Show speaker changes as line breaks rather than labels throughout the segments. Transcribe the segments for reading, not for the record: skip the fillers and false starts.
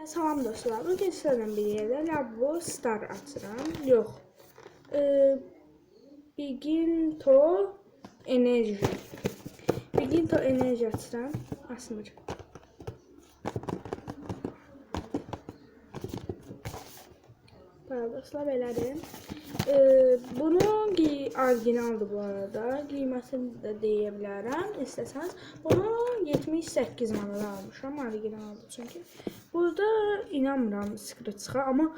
Salam dostlar, bugün sizlerle birlikte Labo Star açıram. Yox. Biginto Enerji. Biginto Enerji açıram. Asmır. Dostlar belədir. Bunun orijinaldır bu arada. Qiymətini də deyə bilərəm istəsəniz. Bunu 78 manata almışam, orijinaldır çünki. Burada inanmıram Secret çıxa, amma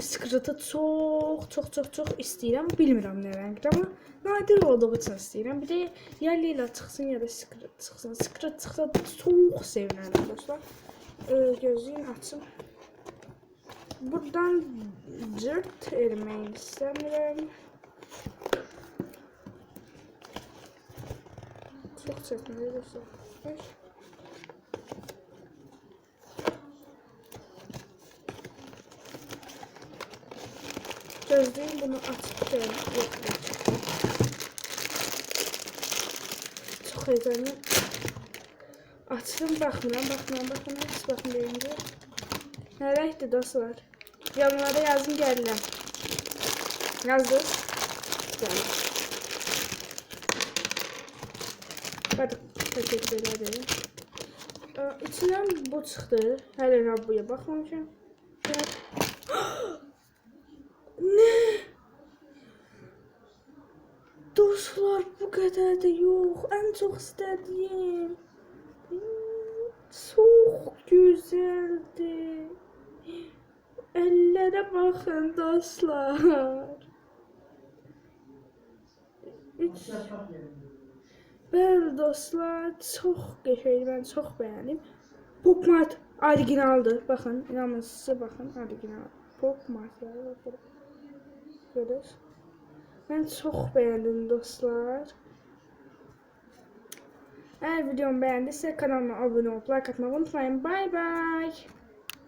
Secret'ı çox istəyirəm. Bilmirəm nə rəngdə, amma nadir olduğu üçün istəyirəm. Bir də ya Lila çıxsın ya da Secret çıxsın. Secret çıxsa çox sevinərəm dostlar. Gözlüyün açım. Buradan cırt eləmək istəmirəm. Çox çəkməli dostlar. Gözlüyüm bunu açıb gələm. Çox heyecanlı. Açdım, baxmıram. Hiç baxmıram. Nereydi dostlar? Yorumlarda yazın gəlirəm. Yazdınız? Gəlin. Hadi teşekkür ederim. İçindən bu çıxdı. Hələ Rabbuya baxmamışam. Ne? Dostlar bu qədər də yox. Ən çox istədiyim. Çok güzeldi. Ellere bakın dostlar. Bəli dostlar, çox qəşəng, mən çox bəyəndim. Pop Mart orijinaldır. Baxın, inanmırsınızsa baxın, orijinal. Pop Mart yani. Görürsünüz. Mən çox bəyəndim dostlar. Eğer videomu beğendiyse kanalıma abone olup like atmayı unutmayın. Bye bye.